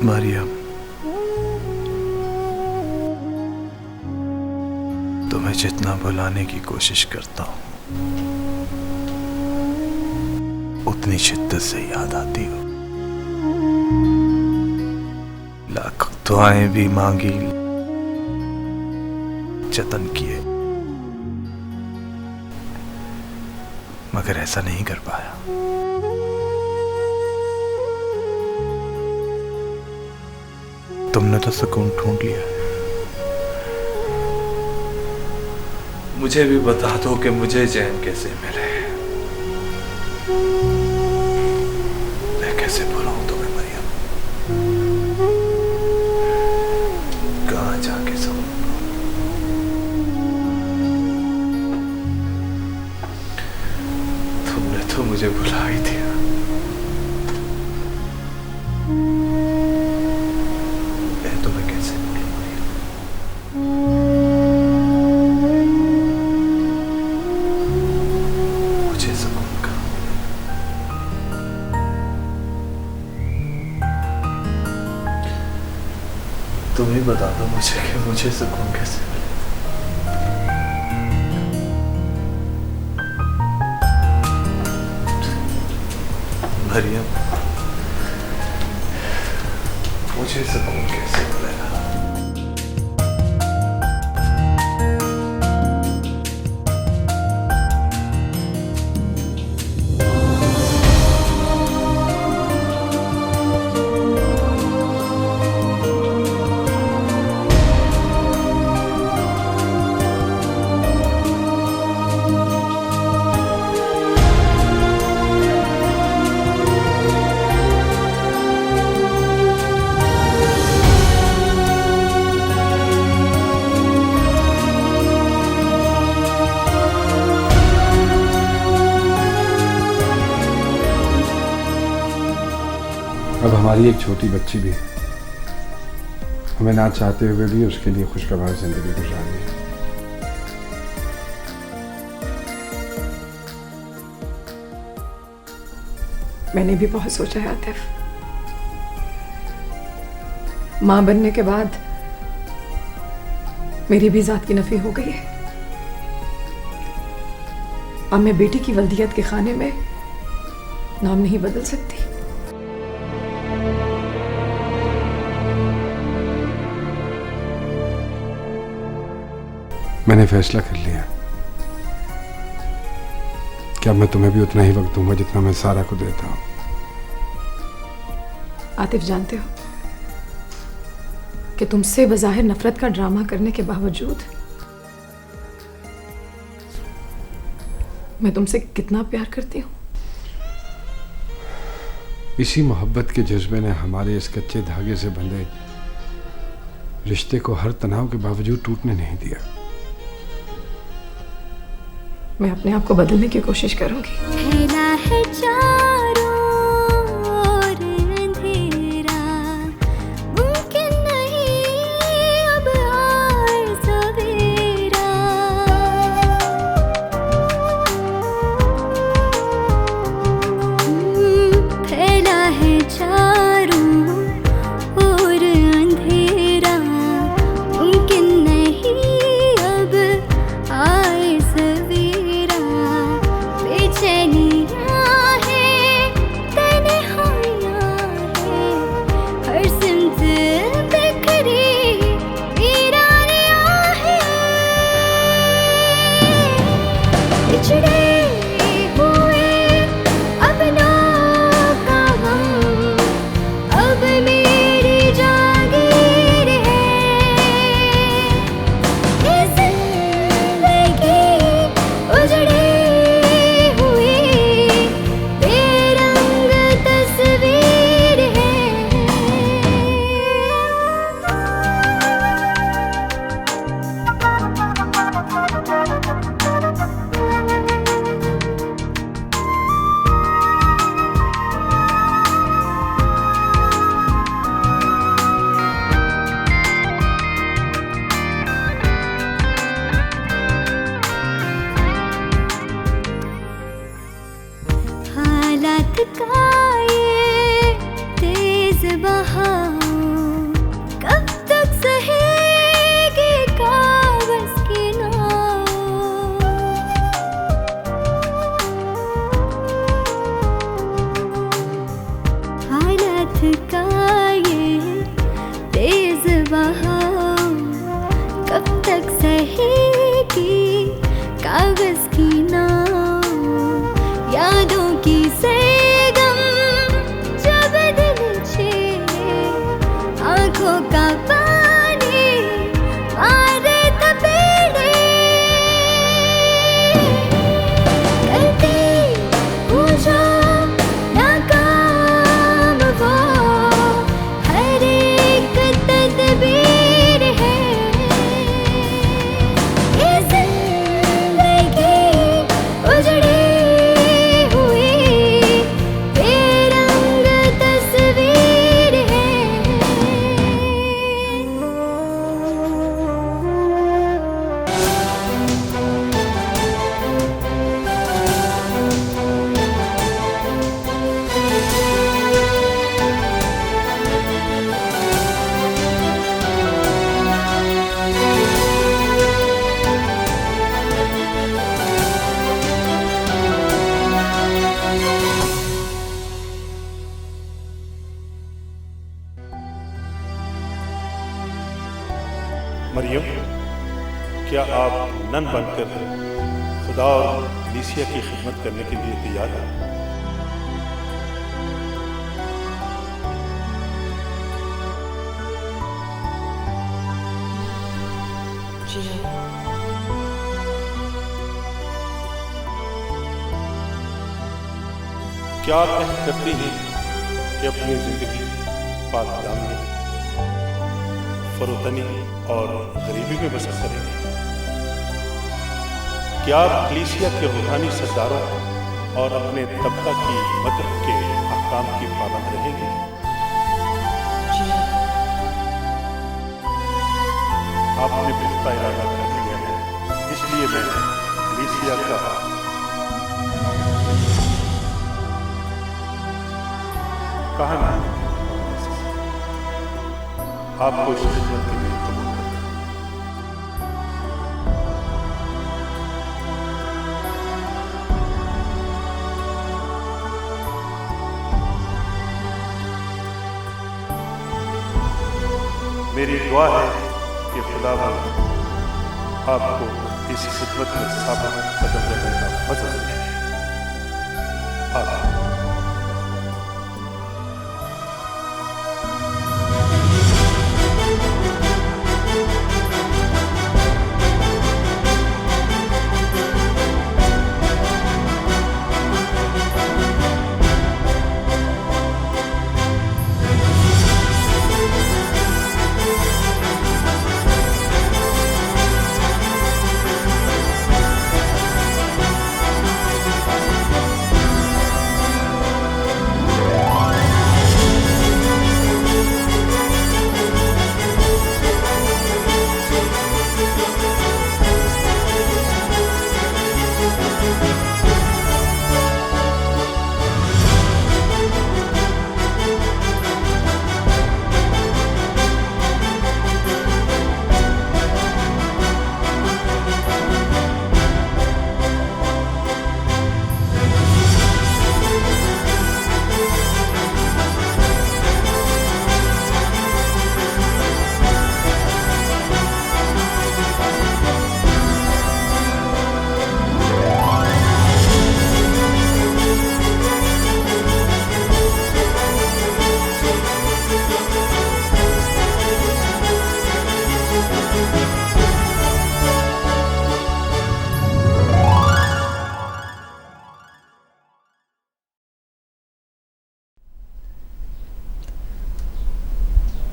मरियम, तुम्हें जितना भुलाने की कोशिश करता हूं उतनी शिद्दत से याद आती हो। लाख दुआएं भी मांगी, जतन किए, मगर ऐसा नहीं कर पाया। तुमने तो सुकून ढूंढ लिया है। मुझे भी बता दो कि मुझे चैन कैसे मिले। मैं कैसे भुलाऊं तुम्हें मरियम? कहां जाके समझ? तुमने तो मुझे भुला ही दिया। मैं तुम्हें कैसे भूलूं मरियम? मुझे सुकून का तुम ही बता दो मुझे कि मुझे सुकून कैसे मिले। मरियम, मुझे सुकून कैसे मिलेगा? अब हमारी एक छोटी बच्ची भी है। हमें ना चाहते हुए भी उसके लिए खुशगवार जिंदगी गुजारनी है। मैंने भी बहुत सोचा है आतिफ। मां बनने के बाद मेरी भी जात की नफी हो गई है। अब मैं बेटी की वल्दियत के खाने में नाम नहीं बदल सकती। मैंने फैसला कर लिया कि अब मैं तुम्हें भी उतना ही वक्त दूंगा जितना मैं सारा को देता हूं। आतिफ, जानते हो कि तुमसे बज़ाहिर नफरत का ड्रामा करने के बावजूद मैं तुमसे कितना प्यार करती हूँ। इसी मोहब्बत के जज्बे ने हमारे इस कच्चे धागे से बंधे रिश्ते को हर तनाव के बावजूद टूटने नहीं दिया। मैं अपने आप को बदलने की कोशिश करूंगी। फैला है चारों ओर अंधेरा, मुमकिन नहीं अब आए सवेरा। फैला है चारों ओर अंधेरा, मुमकिन नहीं अब आए सवेरा। बेचैनियां हैं, तन्हाइयां हैं, हर सिमत बिखरी वीरानियां हैं। बिछड़े हुए अपनों का गम अब मेरी जागीर है। ये जिंदगी उजड़ी हुई बेरंग तस्वीर है। हालात का ये तेज बहाव का ये तेज बहाव कब तक सहेगी कागज की नाव, यादों की सरगम जब दिल छेड़े, आंखों का पानी मारे थपेड़े, करती हूँ जो नाकाम वो हर एक तदबीर है, ये जिंदगी उजड़ी हुई बेरंग तस्वीर है। मरियम, क्या आप नन बनकर खुदा और लीसिया की खिदमत करने के लिए तैयार हैं? क्या आप अहद करती हैं कि अपनी जिंदगी पाक दामनी, फरोतनी और गरीबी में बसर करेंगे? क्या आप कलीसिया के रूहानी सरदारों और अपने तबका की मदद के अहकाम की पाबंद रहेंगे? आपने पुख्ता इरादा कर लिया है, इसलिए मैं कलीसिया का कहा ना आपको इस खिदमत के लिए कबूल करता हूं। मेरी दुआ है कि खुदावंद आपको इस खिदमत में साबित कदम रखने का फजल दे। आमीन।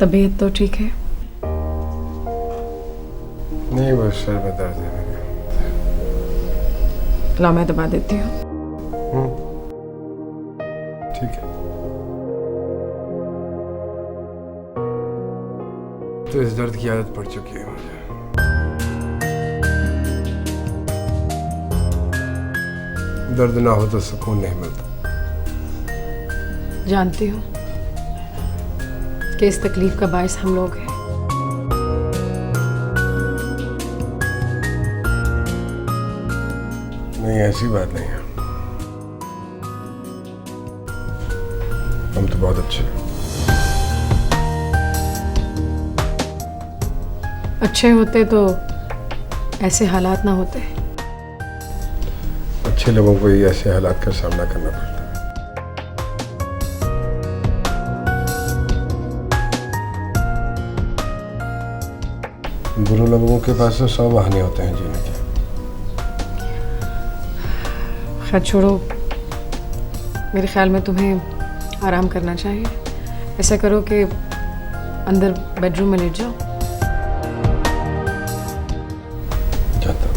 तबीयत तो ठीक है? नहीं, बस सर बता दे। ला मैं दबा देती हूँ। ठीक है। तो इस दर्द की आदत पड़ चुकी है मुझे। दर्द ना हो तो सुकून नहीं मिलता। जानती हूँ कि इस तकलीफ का बायस हम लोग हैं। नहीं, ऐसी बात नहीं है। हम तो बहुत अच्छे हैं। अच्छे होते तो ऐसे हालात ना होते। अच्छे लोगों को ही ऐसे हालात का सामना करना पड़ता है। बुरे लोगों के पास तो 100 बहाने होते हैं जीने के। खैर छोड़ो, मेरे ख्याल में तुम्हें आराम करना चाहिए। ऐसा करो कि अंदर बेडरूम में लेट जाओ। जाता हूँ।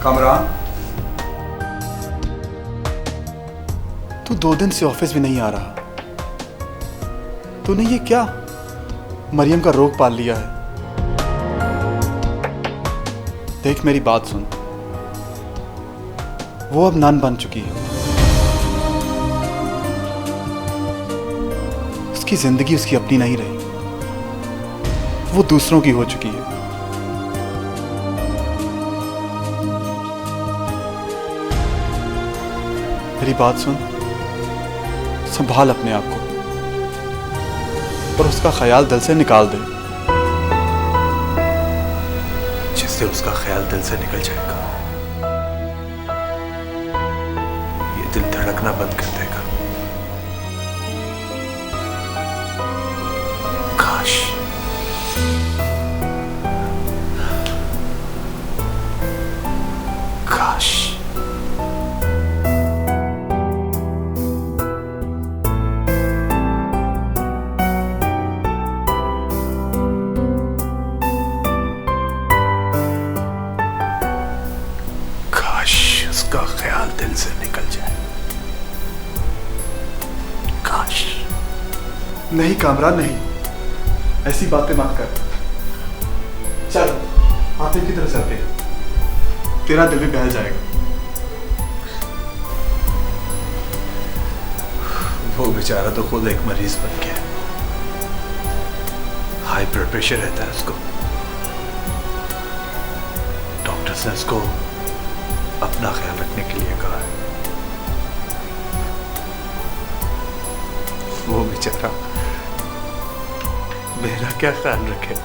कामरान, तू 2 दिन से ऑफिस भी नहीं आ रहा। तूने ये क्या मरियम का रोग पाल लिया है? देख मेरी बात सुन, वो अब नन बन चुकी है। उसकी जिंदगी उसकी अपनी नहीं रही, वो दूसरों की हो चुकी है। मेरी बात सुन, संभाल अपने आप को और उसका ख्याल दिल से निकाल दे। जिससे उसका ख्याल दिल से निकल जाएगा, ये दिल धड़कना बंद कर देगा। काश काश उसका ख्याल दिल से निकल जाए। काश। नहीं कामरान, नहीं, ऐसी बातें मत कर। चल आतिफ की तरफ चलते हैं, तेरा दिल भी बहल जाएगा। वो बेचारा तो खुद एक मरीज बन गया। हाई ब्लड प्रेशर रहता है उसको। डॉक्टर्स ने उसको अपना ख्याल रखने के लिए कहा है। वो बेचारा मेरा क्या ख्याल रखे।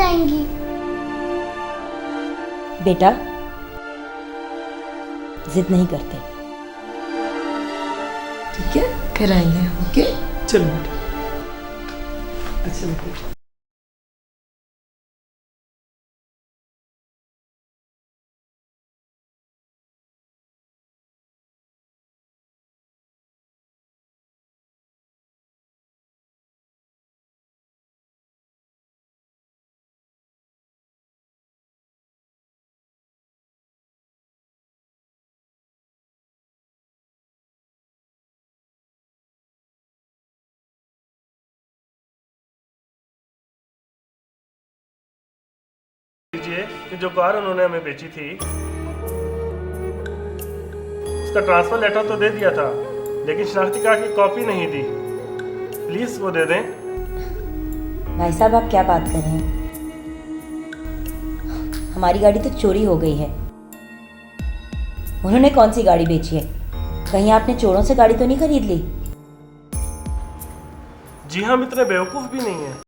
जाएंगी। बेटा जिद नहीं करते, ठीक है? कराएंगे हम। ओके चलो बेटा। अच्छा बेटा। लीजिए कि जो कार उन्होंने हमें बेची थी उसका ट्रांसफर लेटर तो दे दिया था, लेकिन शनाख्ती कार्ड की कॉपी नहीं दी। प्लीज वो दे दें। भाई साहब आप क्या बात कर रहे हैं? हमारी गाड़ी तो चोरी हो गई है। उन्होंने कौन सी गाड़ी बेची है? कहीं आपने चोरों से गाड़ी तो नहीं खरीद ली? जी हम इतने बेवकूफ़ भी नहीं हैं।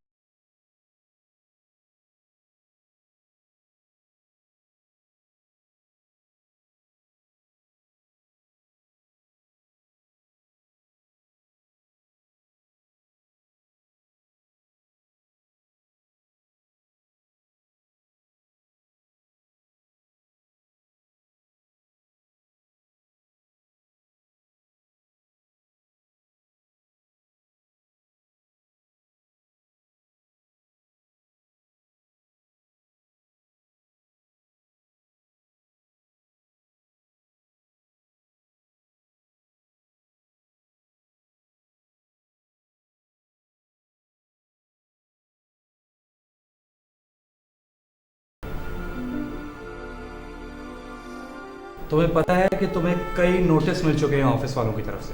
तुम्हें पता है कि तुम्हें कई नोटिस मिल चुके हैं ऑफिस वालों की तरफ से।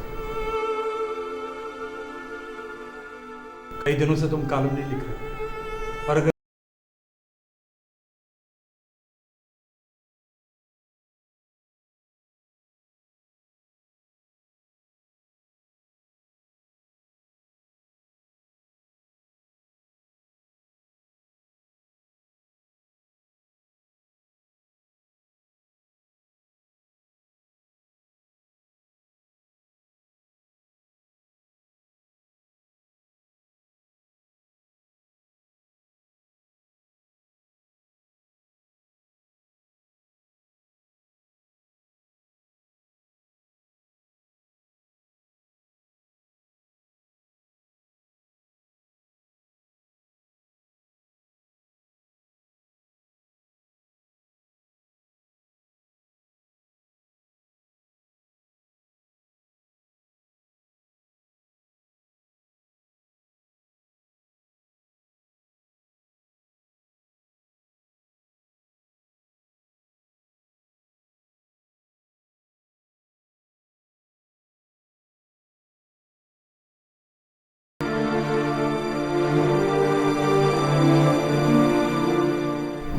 कई दिनों से तुम कॉलम नहीं लिख रहे, और अगर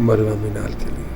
मरवा मीनाल के लिए।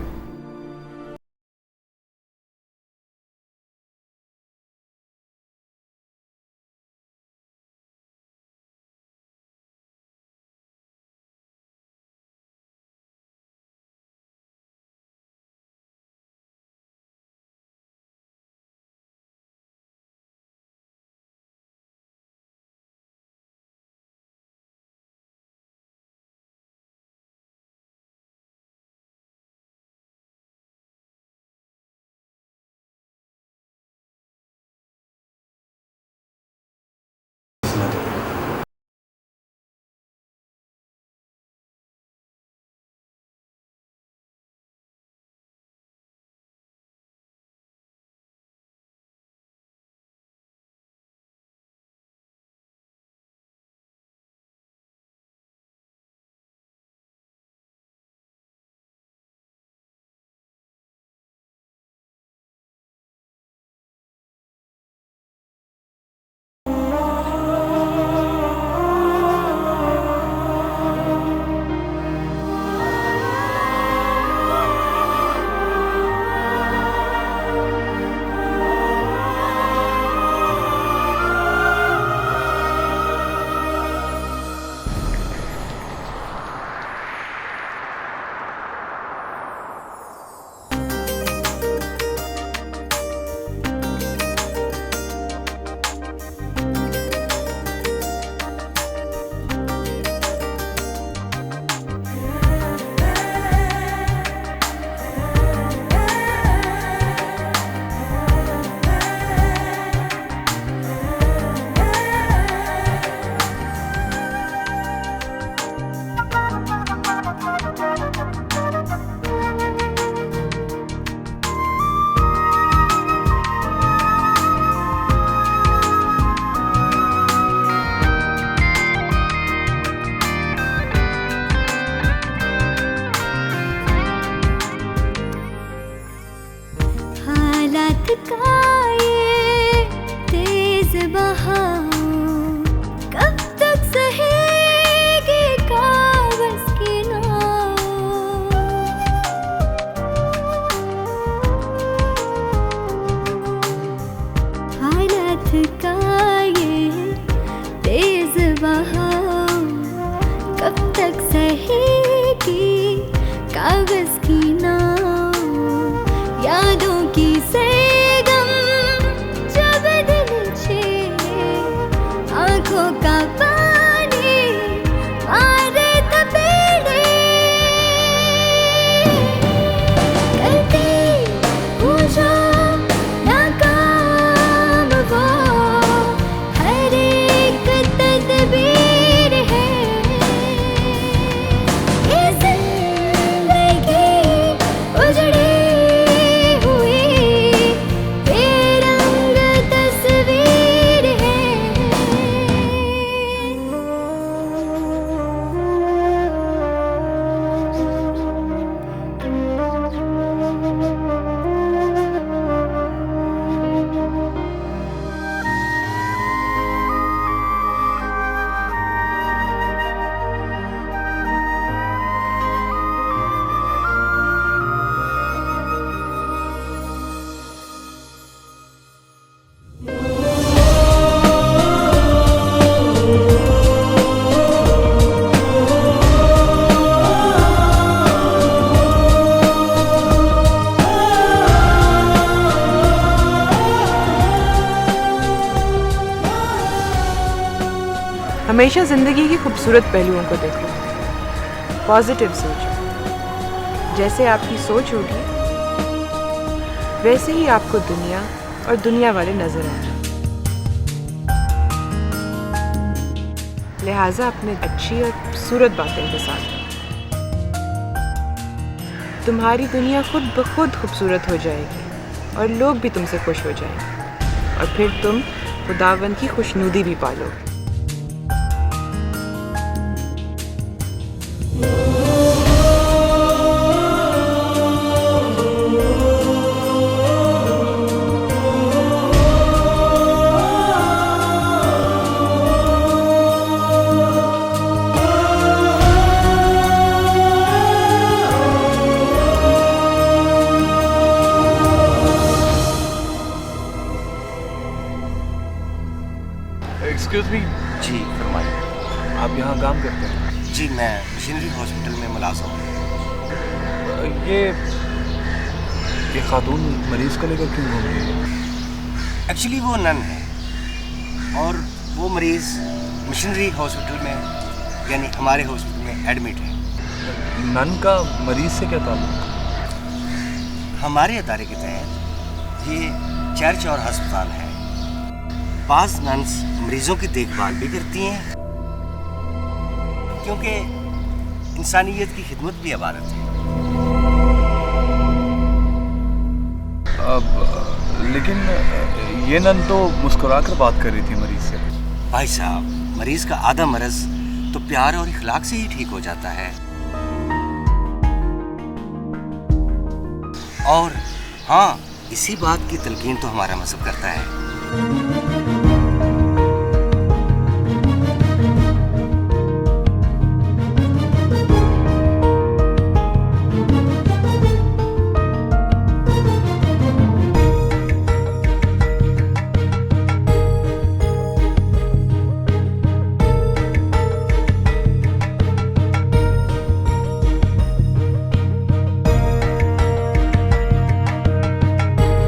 हमेशा ज़िंदगी की खूबसूरत पहलुओं को देखो, पॉजिटिव सोचो। जैसे आपकी सोच होगी वैसे ही आपको दुनिया और दुनिया वाले नजर आएंगे। लिहाजा अपने अच्छी और खूबसूरत बातें के साथ तुम्हारी दुनिया खुद ब खुद खूबसूरत हो जाएगी और लोग भी तुमसे खुश हो जाएंगे और फिर तुम खुदावंद की खुशनुदी भी पालोगे। एक्सक्यूज मी, जी फरमाइए। आप यहाँ काम करते हैं? जी मैं मिशनरी हॉस्पिटल में मुलाजिम हूँ। ये खातून मरीज को लेकर क्यों घूम रही है? एक्चुअली वो नन है और वो मरीज़ मिशनरी हॉस्पिटल में यानी हमारे हॉस्पिटल में एडमिट है। नन का मरीज से क्या ताल्लुक? हमारे अदारे के तहत ये चर्च और अस्पताल है। बाज़ नन्स मरीजों की देखभाल भी करती हैं क्योंकि इंसानियत की खिदमत भी इबादत है। लेकिन ये नन तो मुस्कुराकर बात कर रही थी मरीज से। भाई साहब, मरीज का आधा मर्ज तो प्यार और इखलाक से ही ठीक हो जाता है। और हाँ, इसी बात की तलकीन तो हमारा मज़हब करता है।